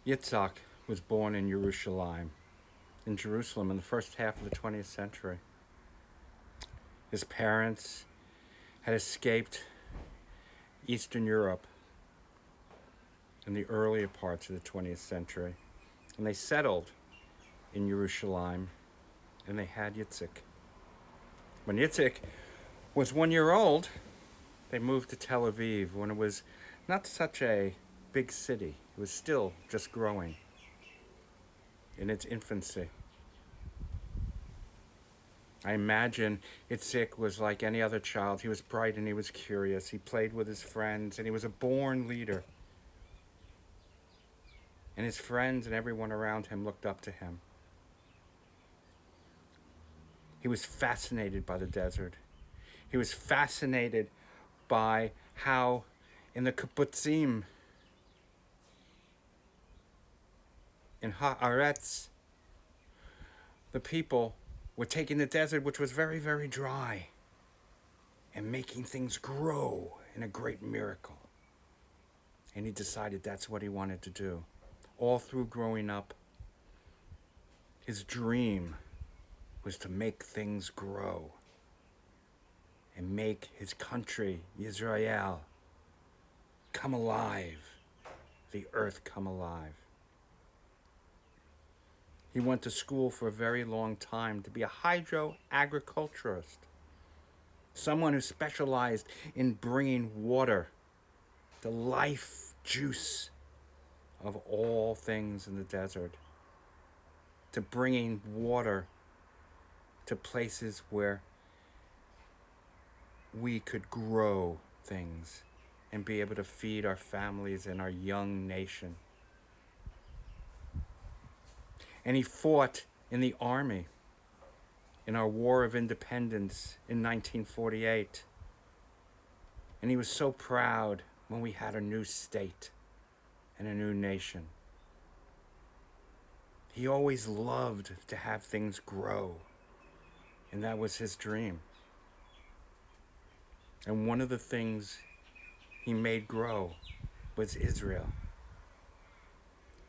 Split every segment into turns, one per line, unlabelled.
Yitzhak was born in Jerusalem, in the first half of the 20th century. His parents had escaped Eastern Europe in the earlier parts of the 20th century, and they settled in Jerusalem, and they had Yitzhak. When Yitzhak was 1 year old, they moved to Tel Aviv when it was not such a big city. It was still just growing in its infancy. I imagine Yitzhak was like any other child. He was bright and he was curious. He played with his friends and he was a born leader. And his friends and everyone around him looked up to him. He was fascinated by the desert. He was fascinated by how in the kibbutzim, in Haaretz, the people were taking the desert, which was very, very dry, and making things grow in a great miracle. And he decided that's what he wanted to do. All through growing up, his dream was to make things grow and make his country, Israel, come alive, the earth come alive. He went to school for a very long time to be a hydro-agriculturist, someone who specialized in bringing water, the life juice of all things in the desert, to bringing water to places where we could grow things and be able to feed our families and our young nation. And he fought in the army in our War of Independence in 1948. And he was so proud when we had a new state and a new nation. He always loved to have things grow, and that was his dream. And one of the things he made grow was Israel.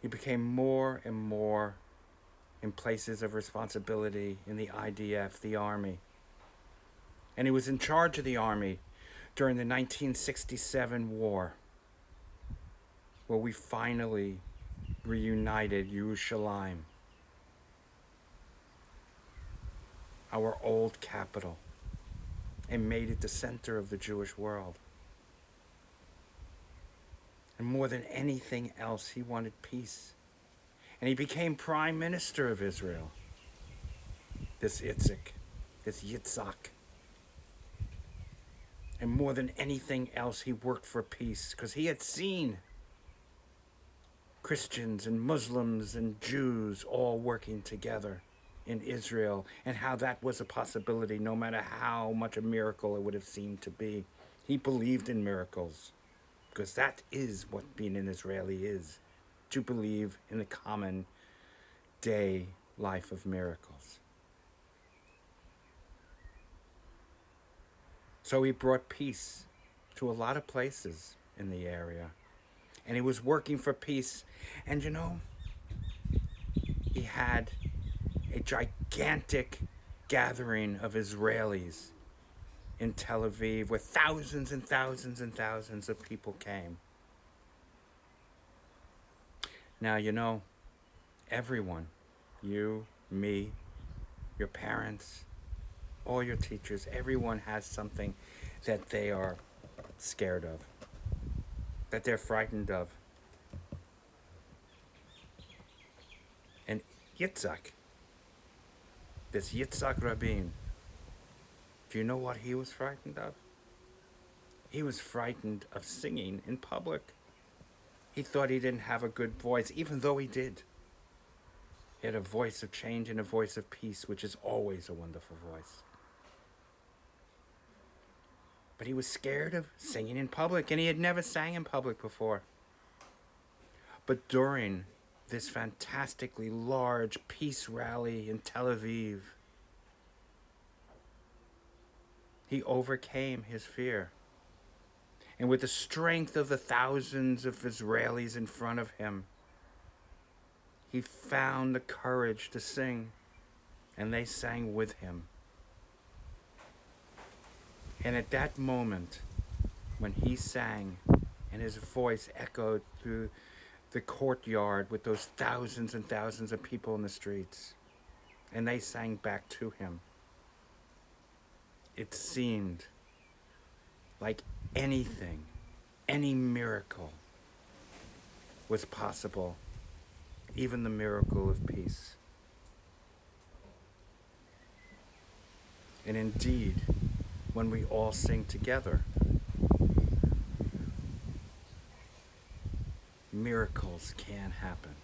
He became more and more in places of responsibility in the IDF, the army. And he was in charge of the army during the 1967 war, where we finally reunited Jerusalem, our old capital, and made it the center of the Jewish world. And more than anything else, he wanted peace. And he became prime minister of Israel. This Yitzhak. And more than anything else, he worked for peace because he had seen Christians and Muslims and Jews all working together in Israel, and how that was a possibility no matter how much a miracle it would have seemed to be. He believed in miracles because that is what being an Israeli is, to believe in the common day life of miracles. So he brought peace to a lot of places in the area. And he was working for peace. And you know, he had a gigantic gathering of Israelis in Tel Aviv where thousands and thousands and thousands of people came. Now, you know, everyone, you, me, your parents, all your teachers, everyone has something that they are scared of, that they're frightened of. And Yitzhak, this Yitzhak Rabin, do you know what he was frightened of? He was frightened of singing in public. He thought he didn't have a good voice, even though he did. He had a voice of change and a voice of peace, which is always a wonderful voice. But he was scared of singing in public, and he had never sang in public before. But during this fantastically large peace rally in Tel Aviv, he overcame his fear. And with the strength of the thousands of Israelis in front of him, he found the courage to sing, and they sang with him. And at that moment, when he sang and his voice echoed through the courtyard with those thousands and thousands of people in the streets, and they sang back to him, it seemed like anything, any miracle was possible, even the miracle of peace. And indeed, when we all sing together, miracles can happen.